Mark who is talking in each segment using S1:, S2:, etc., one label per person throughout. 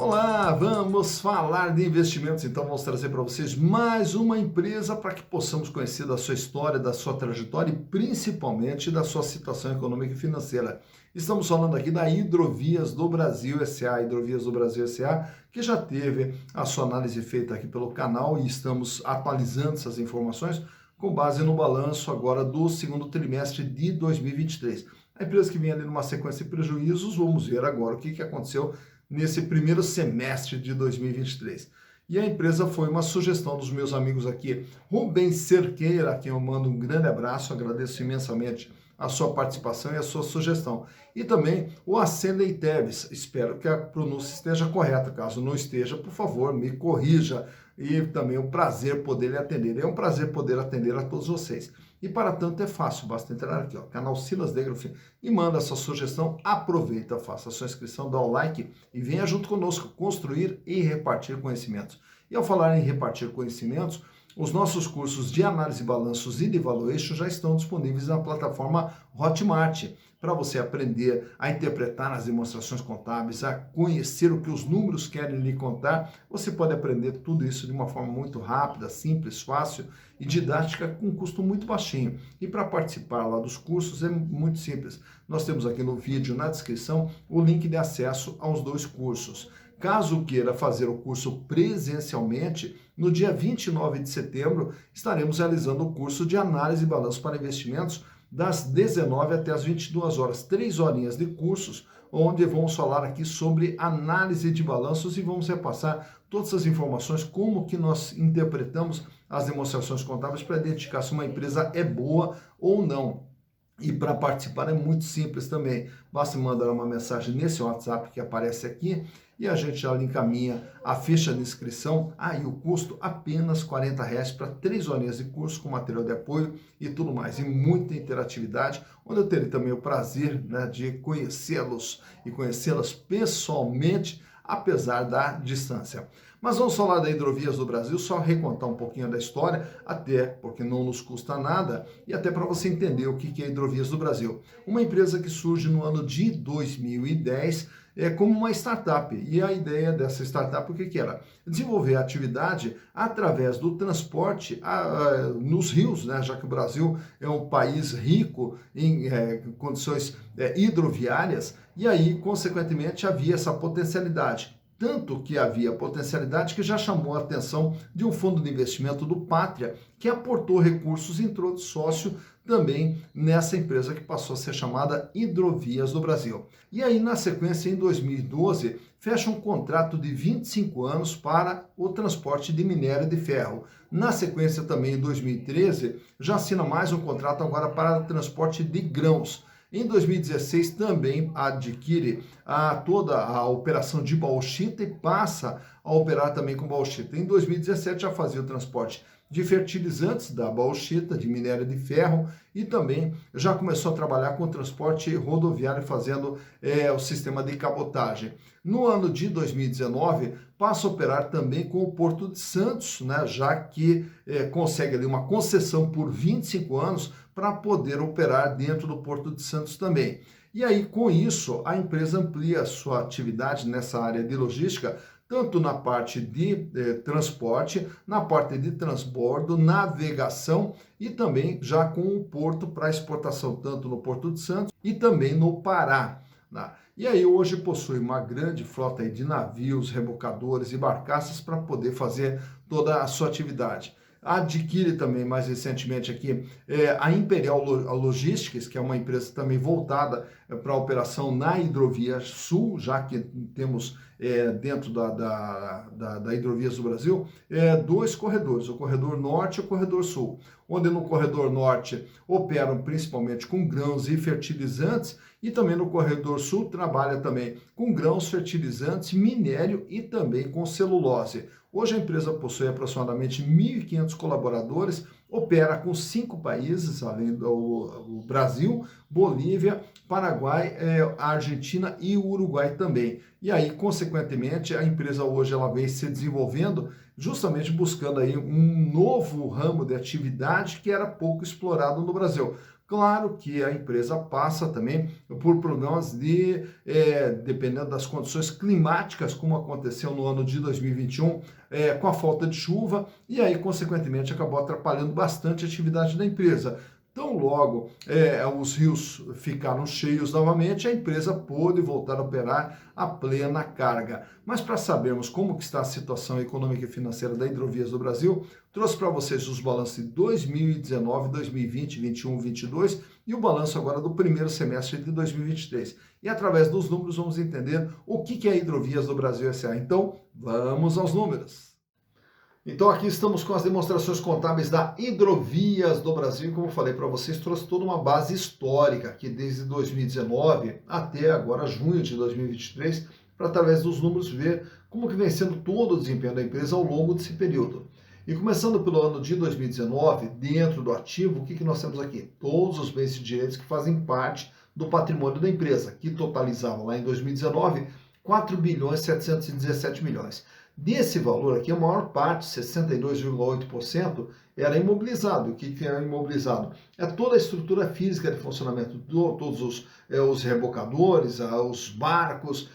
S1: Olá, vamos falar de investimentos. Então, vamos trazer para vocês mais uma empresa para que possamos conhecer da sua história, da sua trajetória e principalmente da sua situação econômica e financeira. Estamos falando aqui da Hidrovias do Brasil S.A., Hidrovias do Brasil S.A., que já teve a sua análise feita aqui pelo canal e estamos atualizando essas informações com base no balanço agora do segundo trimestre de 2023. A empresa que vem ali numa sequência de prejuízos, vamos ver agora o que aconteceu nesse primeiro semestre de 2023. E a empresa foi uma sugestão dos meus amigos aqui, Rubens Cerqueira, a quem eu mando um grande abraço, agradeço imensamente a sua participação e a sua sugestão. E também o Ascendem Teves, espero que a pronúncia esteja correta, caso não esteja, por favor, me corrija. E também é um prazer poder lhe atender, é um prazer poder atender a todos vocês. E para tanto é fácil, basta entrar aqui, ó, canal Silas Degraf, e manda a sua sugestão, aproveita, faça a sua inscrição, dá o like e venha junto conosco construir e repartir conhecimentos. E ao falar em repartir conhecimentos, os nossos cursos de análise de balanços e de valuation já estão disponíveis na plataforma Hotmart, para você aprender a interpretar as demonstrações contábeis, a conhecer o que os números querem lhe contar. Você pode aprender tudo isso de uma forma muito rápida, simples, fácil e didática, com um custo muito baixinho. E para participar lá dos cursos é muito simples. Nós temos aqui no vídeo, na descrição, o link de acesso aos dois cursos. Caso queira fazer o curso presencialmente, no dia 29 de setembro estaremos realizando o curso de análise de balanço para investimentos das 19 até as 22 horas, 3 horinhas de cursos, onde vamos falar aqui sobre análise de balanços e vamos repassar todas as informações, como que nós interpretamos as demonstrações contábeis para identificar se uma empresa é boa ou não. E para participar é muito simples também, basta mandar uma mensagem nesse WhatsApp que aparece aqui e a gente já lhe encaminha a ficha de inscrição. E o custo apenas R$40 para 3 horinhas de curso com material de apoio e tudo mais. E muita interatividade, onde eu terei também o prazer, né, de conhecê-los e conhecê-las pessoalmente, apesar da distância. Mas vamos falar da Hidrovias do Brasil, só recontar um pouquinho da história, até porque não nos custa nada, e até para você entender o que é a Hidrovias do Brasil. Uma empresa que surge no ano de 2010 como uma startup. E a ideia dessa startup, o que era? Desenvolver a atividade através do transporte nos rios, né? Já que o Brasil é um país rico em condições hidroviárias, e aí, consequentemente, havia essa potencialidade. Tanto que havia potencialidade que já chamou a atenção de um fundo de investimento do Pátria, que aportou recursos e entrou de sócio também nessa empresa que passou a ser chamada Hidrovias do Brasil. E aí, na sequência, em 2012, fecha um contrato de 25 anos para o transporte de minério de ferro. Na sequência, também, em 2013, já assina mais um contrato agora para transporte de grãos. Em 2016 também adquire toda a operação de bauxita e passa a operar também com bauxita. Em 2017 já fazia o transporte de fertilizantes da bauxita, de minério de ferro, e também já começou a trabalhar com o transporte rodoviário, fazendo o sistema de cabotagem. No ano de 2019, passa a operar também com o Porto de Santos, né, já que consegue ali uma concessão por 25 anos para poder operar dentro do Porto de Santos também. E aí, com isso, a empresa amplia a sua atividade nessa área de logística, tanto na parte de transporte, na parte de transbordo, navegação e também já com o porto para exportação, tanto no Porto de Santos e também no Pará. Né? E aí hoje possui uma grande frota aí de navios, rebocadores e barcaças para poder fazer toda a sua atividade. Adquire também, mais recentemente aqui, a Imperial Logistics, que é uma empresa também voltada para a operação na Hidrovia Sul, já que temos dentro da Hidrovias do Brasil, dois corredores, o corredor norte e o corredor sul, onde no corredor norte operam principalmente com grãos e fertilizantes, e também no corredor sul trabalha também com grãos, fertilizantes, minério e também com celulose. Hoje a empresa possui aproximadamente 1.500 colaboradores, opera com 5 países, além do Brasil, Bolívia, Paraguai, a Argentina e o Uruguai também. E aí, consequentemente, a empresa hoje ela vem se desenvolvendo, justamente buscando aí um novo ramo de atividade que era pouco explorado no Brasil. Claro que a empresa passa também por problemas dependendo das condições climáticas, como aconteceu no ano de 2021, com a falta de chuva, e aí, consequentemente, acabou atrapalhando bastante a atividade da empresa. Tão logo os rios ficaram cheios novamente, a empresa pôde voltar a operar a plena carga. Mas para sabermos como que está a situação econômica e financeira da Hidrovias do Brasil, trouxe para vocês os balanços de 2019, 2020, 21, 22 e o balanço agora do primeiro semestre de 2023. E através dos números vamos entender o que é a Hidrovias do Brasil S.A. Então, vamos aos números. Então aqui estamos com as demonstrações contábeis da Hidrovias do Brasil, como eu falei para vocês, trouxe toda uma base histórica, que desde 2019 até agora junho de 2023, para através dos números ver como que vem sendo todo o desempenho da empresa ao longo desse período. E começando pelo ano de 2019, dentro do ativo, o que nós temos aqui? Todos os bens e direitos que fazem parte do patrimônio da empresa, que totalizavam lá em 2019 4 bilhões 717 milhões. Desse valor aqui, a maior parte, 62,8%, era imobilizado. O que é imobilizado? É toda a estrutura física de funcionamento, todos os rebocadores, os barcos,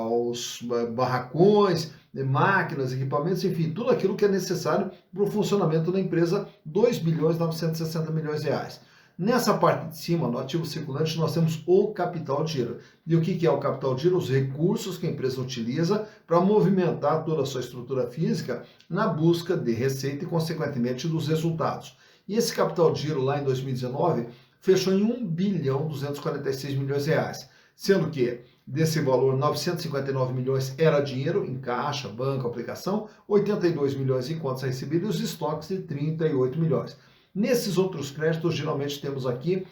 S1: os barracões, máquinas, equipamentos, enfim, tudo aquilo que é necessário para o funcionamento da empresa, 2 bilhões 960 milhões de reais. Nessa parte de cima, no ativo circulante, nós temos o capital de giro. E o que é o capital de giro? Os recursos que a empresa utiliza para movimentar toda a sua estrutura física na busca de receita e, consequentemente, dos resultados. E esse capital de giro lá em 2019 fechou em 1 bilhão 246 milhões de reais, sendo que desse valor 959 milhões era dinheiro em caixa, banco, aplicação, 82 milhões em contas recebidas e os estoques de 38 milhões. Nesses outros créditos, geralmente temos aqui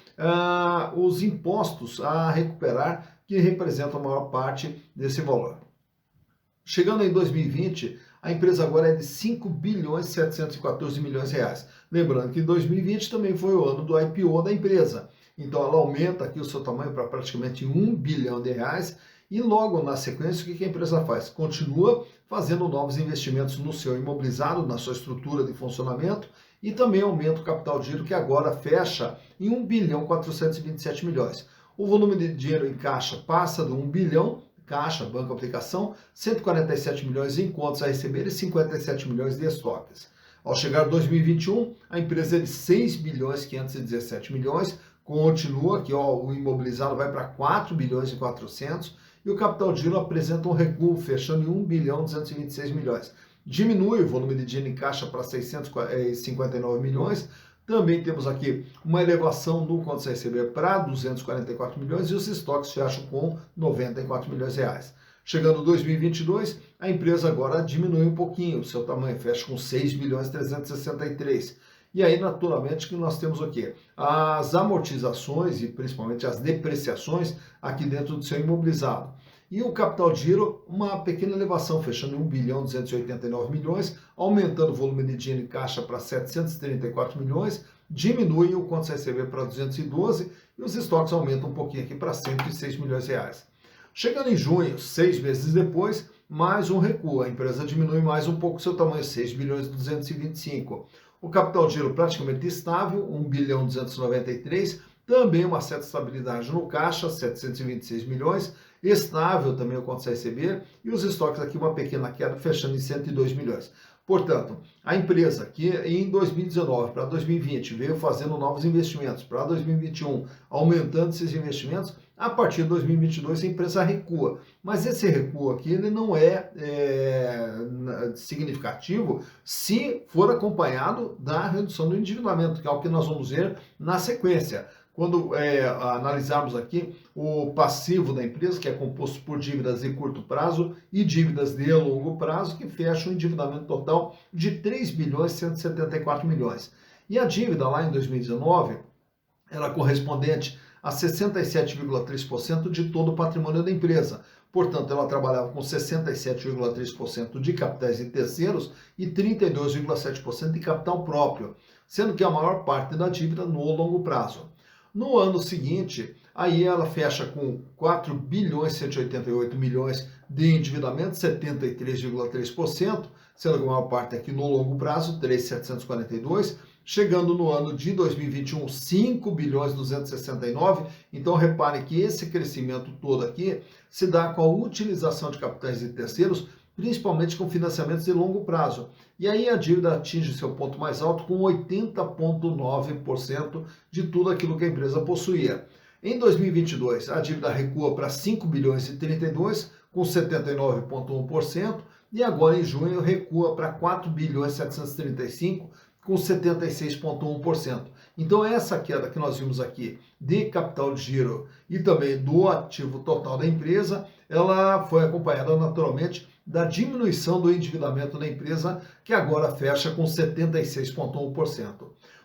S1: os impostos a recuperar, que representam a maior parte desse valor. Chegando em 2020, a empresa agora é de 5 bilhões 714 milhões de reais. Lembrando que 2020 também foi o ano do IPO da empresa. Então ela aumenta aqui o seu tamanho para praticamente 1 bilhão de reais. E logo na sequência, o que a empresa faz? Continua fazendo novos investimentos no seu imobilizado, na sua estrutura de funcionamento, e também aumenta o capital de giro, que agora fecha em 1 bilhão 427 milhões. O volume de dinheiro em caixa passa de 1 bilhão, caixa, banco, aplicação, 147 milhões em contas a receber e 57 milhões de estoques. Ao chegar 2021, a empresa é de 6 bilhões 517 milhões, continua aqui, o imobilizado vai para 4 bilhões e 400 e o capital de giro apresenta um recuo, fechando em 1 bilhão 226 milhões. Diminui o volume de dinheiro em caixa para 659 milhões. Também temos aqui uma elevação no contas a receber para 244 milhões e os estoques fecham com 94 milhões de reais. Chegando em 2022, a empresa agora diminui um pouquinho o seu tamanho, fecha com 6 milhões 363. E aí, naturalmente, que nós temos o quê? As amortizações e principalmente as depreciações aqui dentro do seu imobilizado. E o capital de giro, uma pequena elevação, fechando em 1 bilhão 289 milhões, aumentando o volume de dinheiro em caixa para 734 milhões, diminui o contas a receber para 212 e os estoques aumentam um pouquinho aqui para 106 milhões de reais. Chegando em junho, 6 meses depois, mais um recuo. A empresa diminui mais um pouco seu tamanho, 6 bilhões 225. O capital de giro praticamente estável, 1 bilhão 293, também uma certa estabilidade no caixa, 726 milhões, estável também o contas a receber, e os estoques aqui uma pequena queda, fechando em 102 milhões. Portanto, a empresa que em 2019 para 2020 veio fazendo novos investimentos, para 2021 aumentando esses investimentos, a partir de 2022 a empresa recua. Mas esse recuo aqui ele não é significativo se for acompanhado da redução do endividamento, que é o que nós vamos ver na sequência. Quando analisarmos aqui o passivo da empresa, que é composto por dívidas de curto prazo e dívidas de longo prazo, que fecha um endividamento total de 3 bilhões 174 milhões. E a dívida lá em 2019 era correspondente a 67,3% de todo o patrimônio da empresa. Portanto, ela trabalhava com 67,3% de capitais de terceiros e 32,7% de capital próprio, sendo que a maior parte da dívida no longo prazo. No ano seguinte, aí ela fecha com 4 bilhões 188 milhões de endividamento, 73,3%, sendo que a maior parte aqui no longo prazo, 3.742, chegando no ano de 2021, 5 bilhões 269. Então, repare que esse crescimento todo aqui se dá com a utilização de capitais de terceiros, principalmente com financiamentos de longo prazo. E aí a dívida atinge seu ponto mais alto com 80,9% de tudo aquilo que a empresa possuía. Em 2022, a dívida recua para 5 bilhões e 32, com 79,1%, e agora em junho recua para 4 bilhões 735, com 76,1%. Então essa queda que nós vimos aqui de capital de giro e também do ativo total da empresa, ela foi acompanhada naturalmente da diminuição do endividamento da empresa, que agora fecha com 76,1%.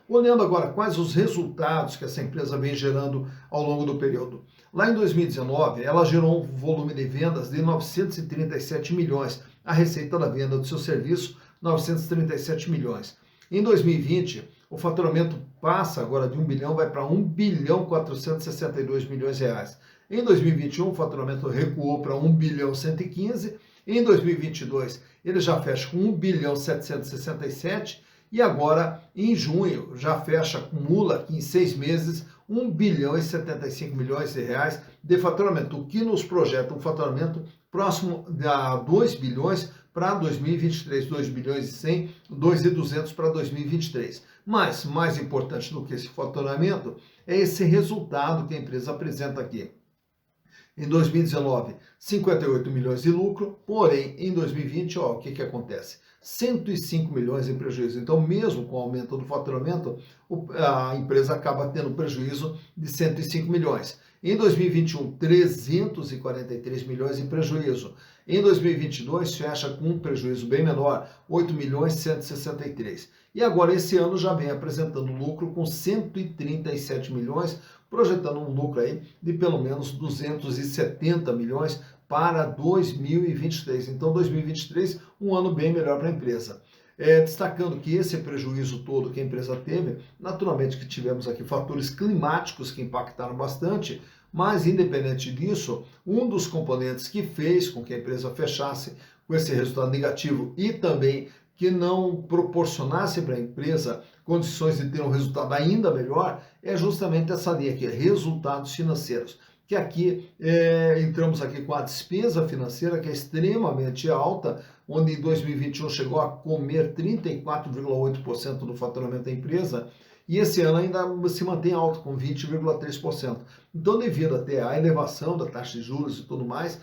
S1: Olhando agora quais os resultados que essa empresa vem gerando ao longo do período. Lá em 2019, ela gerou um volume de vendas de 937 milhões, a receita da venda do seu serviço, 937 milhões. Em 2020, o faturamento passa agora de 1 bilhão, vai para 1 bilhão 462 milhões de reais. Em 2021, o faturamento recuou para 1 bilhão 115. Em 2022, ele já fecha com 1 bilhão 767 e agora, em junho, já fecha, acumula aqui em 6 meses, 1 bilhão e 75 milhões de reais de faturamento, o que nos projeta um faturamento próximo a 2 bilhões para 2023, 2 bilhões e 100, 2 e 200 para 2023. Mas, mais importante do que esse faturamento, é esse resultado que a empresa apresenta aqui. Em 2019, 58 milhões de lucro, porém, em 2020, o que acontece? 105 milhões em prejuízo. Então, mesmo com o aumento do faturamento, a empresa acaba tendo prejuízo de 105 milhões. Em 2021, 343 milhões em prejuízo. Em 2022, fecha com um prejuízo bem menor, 8 milhões 163. E agora, esse ano, já vem apresentando lucro com 137 milhões, projetando um lucro aí de pelo menos 270 milhões para 2023. Então, 2023, um ano bem melhor para a empresa. Destacando que esse prejuízo todo que a empresa teve, naturalmente que tivemos aqui fatores climáticos que impactaram bastante, mas independente disso, um dos componentes que fez com que a empresa fechasse com esse resultado negativo e também que não proporcionasse para a empresa condições de ter um resultado ainda melhor, é justamente essa linha aqui, resultados financeiros. Que aqui entramos aqui com a despesa financeira, que é extremamente alta, onde em 2021 chegou a comer 34,8% do faturamento da empresa, e esse ano ainda se mantém alto, com 20,3%. Então, devido até à elevação da taxa de juros e tudo mais,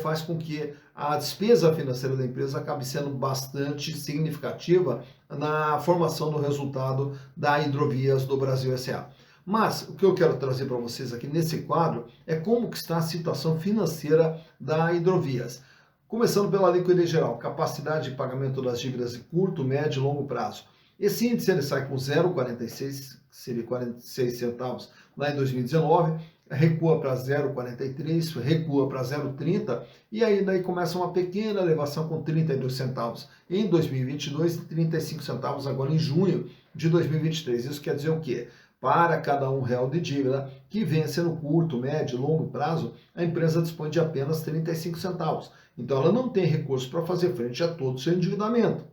S1: faz com que a despesa financeira da empresa acabe sendo bastante significativa na formação do resultado da Hidrovias do Brasil S.A. Mas o que eu quero trazer para vocês aqui nesse quadro é como que está a situação financeira da Hidrovias. Começando pela liquidez geral, capacidade de pagamento das dívidas de curto, médio e longo prazo. Esse índice ele sai com 0,46, seria 46 centavos lá em 2019, recua para 0,43, recua para 0,30 e aí daí começa uma pequena elevação com 32 centavos em 2022 e 35 centavos agora em junho de 2023. Isso quer dizer o quê? Para cada R$1 de dívida que vence no curto, médio e longo prazo, a empresa dispõe de apenas 35 centavos. Então ela não tem recurso para fazer frente a todo o seu endividamento.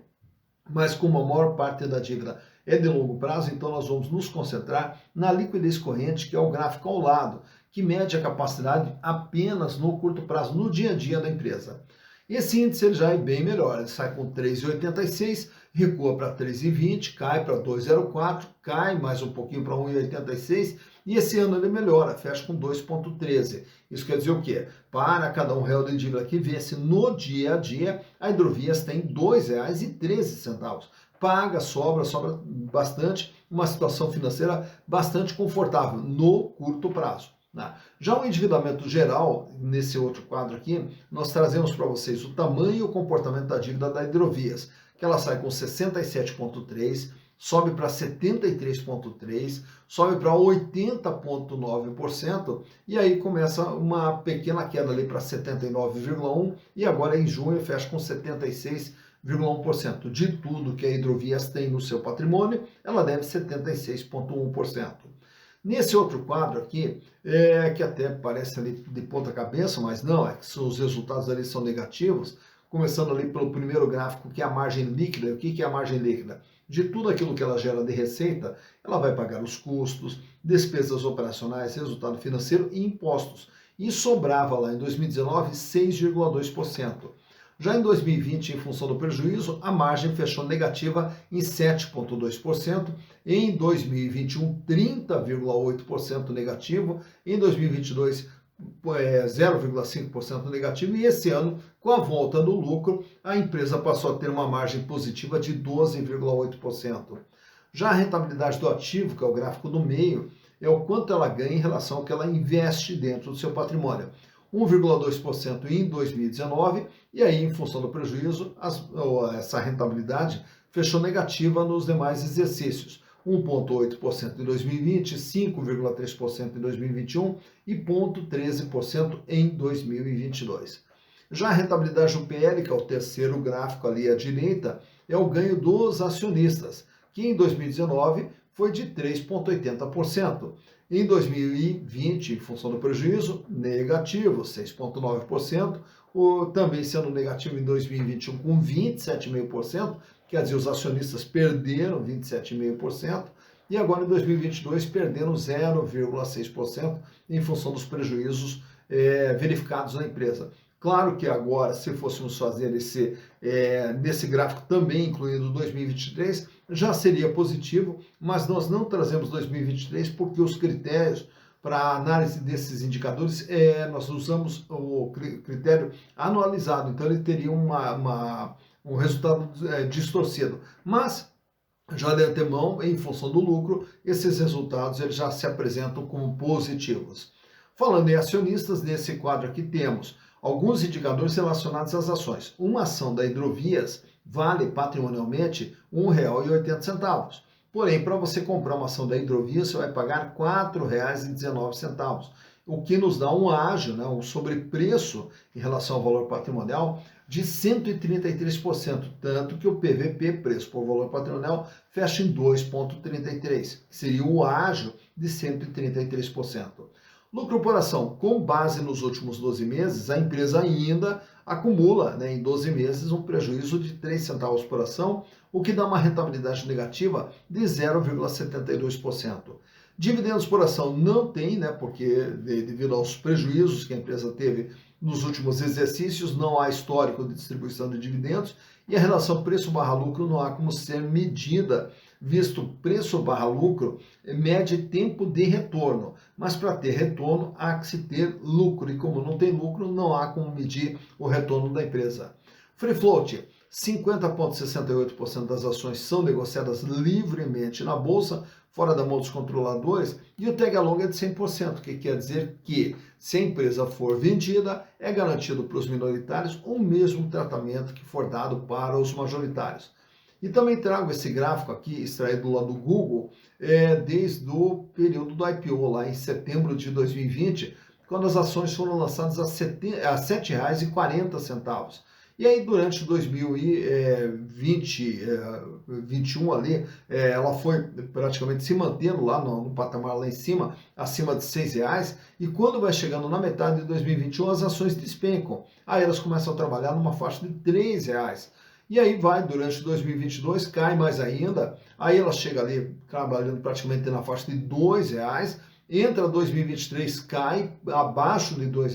S1: Mas como a maior parte da dívida é de longo prazo, então nós vamos nos concentrar na liquidez corrente, que é o gráfico ao lado, que mede a capacidade apenas no curto prazo, no dia a dia da empresa. Esse índice ele já é bem melhor, ele sai com 3,86, recua para 3,20, cai para 2,04, cai mais um pouquinho para 1,86 e esse ano ele melhora, fecha com 2,13. Isso quer dizer o quê? Para cada R$1 de dívida que vence no dia a dia, a Hidrovias tem R$ 2,13. Paga, sobra bastante, uma situação financeira bastante confortável no curto prazo. Já o endividamento geral, nesse outro quadro aqui, nós trazemos para vocês o tamanho e o comportamento da dívida da Hidrovias, que ela sai com 67,3%, sobe para 73,3%, sobe para 80,9% e aí começa uma pequena queda ali para 79,1% e agora em junho fecha com 76,1%. De tudo que a Hidrovias tem no seu patrimônio, ela deve 76,1%. Nesse outro quadro aqui, que até parece ali de ponta cabeça, mas não, é que os resultados ali são negativos, começando ali pelo primeiro gráfico, que é a margem líquida. O que é a margem líquida? De tudo aquilo que ela gera de receita, ela vai pagar os custos, despesas operacionais, resultado financeiro e impostos. E sobrava lá em 2019 6,2%. Já em 2020, em função do prejuízo, a margem fechou negativa em 7,2%, em 2021 30,8% negativo, em 2022 0,5% negativo, e esse ano, com a volta do lucro, a empresa passou a ter uma margem positiva de 12,8%. Já a rentabilidade do ativo, que é o gráfico do meio, é o quanto ela ganha em relação ao que ela investe dentro do seu patrimônio. 1,2% em 2019, e aí, em função do prejuízo, essa rentabilidade fechou negativa nos demais exercícios. 1,8% em 2020, 5,3% em 2021 e 0,13% em 2022. Já a rentabilidade do PL, que é o terceiro gráfico ali à direita, é o ganho dos acionistas, que em 2019 foi de 3,80%. Em 2020, em função do prejuízo, negativo, 6,9%, também sendo negativo em 2021 com 27,5%, quer dizer, os acionistas perderam 27,5%, e agora em 2022 perderam 0,6% em função dos prejuízos verificados na empresa. Claro que agora, se fôssemos fazer nesse gráfico também incluindo 2023, já seria positivo, mas nós não trazemos 2023 porque os critérios para a análise desses indicadores, nós usamos o critério anualizado, então ele teria um resultado distorcido. Mas, já de antemão, em função do lucro, esses resultados eles já se apresentam como positivos. Falando em acionistas, nesse quadro aqui temos alguns indicadores relacionados às ações. Uma ação da Hidrovias vale patrimonialmente R$ 1,80. Porém, para você comprar uma ação da Hidrovias, você vai pagar R$ 4,19, o que nos dá um ágio, um sobrepreço em relação ao valor patrimonial de 133%, tanto que o PVP, preço por valor patrimonial, fecha em 2,33, que seria o ágio de 133%. Lucro por ação, com base nos últimos 12 meses, a empresa ainda acumula em 12 meses um prejuízo de 3 centavos por ação, o que dá uma rentabilidade negativa de 0,72%. Dividendos por ação não tem, porque devido aos prejuízos que a empresa teve nos últimos exercícios, não há histórico de distribuição de dividendos, e a relação preço/lucro não há como ser medida, visto preço/lucro mede tempo de retorno, mas para ter retorno há que se ter lucro, e como não tem lucro, não há como medir o retorno da empresa. Free float, 50,68% das ações são negociadas livremente na bolsa, fora da mão dos controladores, e o tag along é de 100%, que quer dizer que, se a empresa for vendida, é garantido para os minoritários o mesmo tratamento que for dado para os majoritários. E também trago esse gráfico aqui, extraído lá do Google, desde o período do IPO, lá em setembro de 2020, quando as ações foram lançadas a R$ 7,40. E aí, durante 2021 ali, ela foi praticamente se mantendo lá no patamar lá em cima, acima de R$ 6, e quando vai chegando na metade de 2021, as ações despencam. Aí elas começam a trabalhar numa faixa de R$ 3. E aí vai, durante 2022, cai mais ainda, aí ela chega ali trabalhando praticamente na faixa de R$ 2, entra 2023, cai abaixo de R$ 2,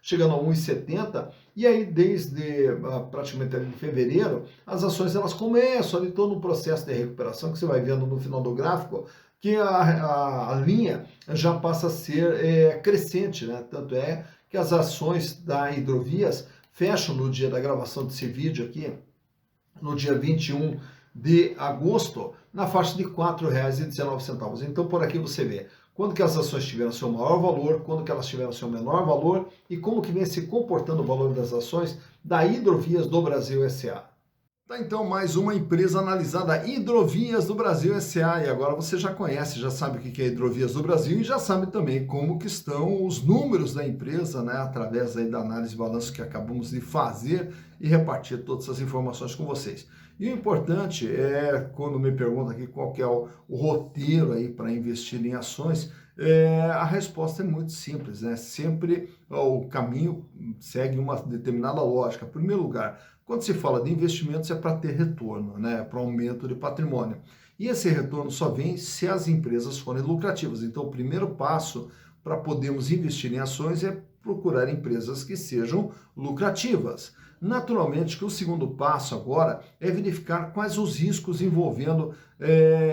S1: chegando a 1,70, e aí desde praticamente ali em fevereiro, as ações elas começam ali todo um processo de recuperação, que você vai vendo no final do gráfico, que a linha já passa a ser crescente, Tanto é que as ações da Hidrovias fecham no dia da gravação desse vídeo aqui, no dia 21 de agosto, na faixa de R$ 4,19. Então, por aqui você vê quando que as ações tiveram seu maior valor, quando que elas tiveram seu menor valor e como que vem se comportando o valor das ações da Hidrovias do Brasil S.A. Tá, então, mais uma empresa analisada, Hidrovias do Brasil S.A. E agora você já conhece, já sabe o que é Hidrovias do Brasil e já sabe também como que estão os números da empresa, através aí da análise de balanço que acabamos de fazer e repartir todas essas informações com vocês. E o importante quando me perguntam aqui qual que é o roteiro aí para investir em ações, a resposta é muito simples, Sempre o caminho segue uma determinada lógica. Em primeiro lugar, Quando se fala de investimentos é para ter retorno, né? Para aumento de patrimônio. E esse retorno só vem se as empresas forem lucrativas. Então, o primeiro passo para podermos investir em ações é procurar empresas que sejam lucrativas. Naturalmente que o segundo passo agora é verificar quais os riscos envolvendo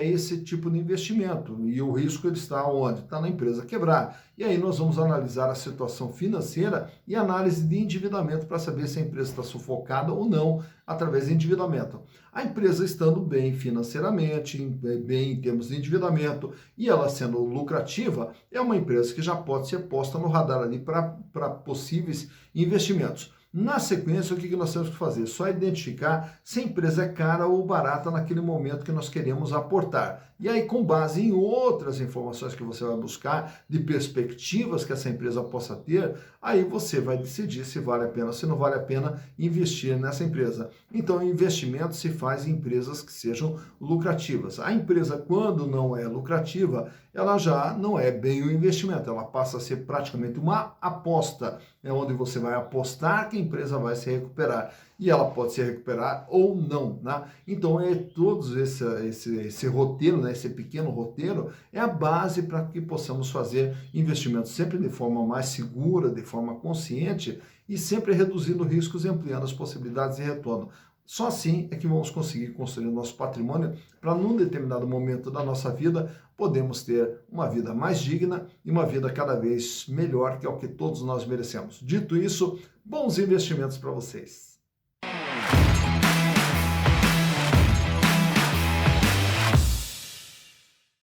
S1: esse tipo de investimento. E o risco ele está onde? Está na empresa quebrar. E aí nós vamos analisar a situação financeira e análise de endividamento para saber se a empresa está sufocada ou não através de endividamento. A empresa estando bem financeiramente, bem em termos de endividamento e ela sendo lucrativa, é uma empresa que já pode ser posta no radar ali para possíveis investimentos. Na sequência, o que nós temos que fazer? Só identificar se a empresa é cara ou barata naquele momento que nós queremos aportar. E aí, com base em outras informações que você vai buscar, de perspectivas que essa empresa possa ter, aí você vai decidir se vale a pena ou se não vale a pena investir nessa empresa. Então, o investimento se faz em empresas que sejam lucrativas. A empresa, quando não é lucrativa, ela já não é bem um investimento, ela passa a ser praticamente uma aposta, é onde você vai apostar que a empresa vai se recuperar. E ela pode se recuperar ou não, né? Então, todos esse roteiro, né, esse pequeno roteiro, é a base para que possamos fazer investimentos sempre de forma mais segura, de forma consciente e sempre reduzindo riscos e ampliando as possibilidades de retorno. Só assim é que vamos conseguir construir o nosso patrimônio para, num determinado momento da nossa vida, podemos ter uma vida mais digna e uma vida cada vez melhor, que é o que todos nós merecemos. Dito isso, bons investimentos para vocês.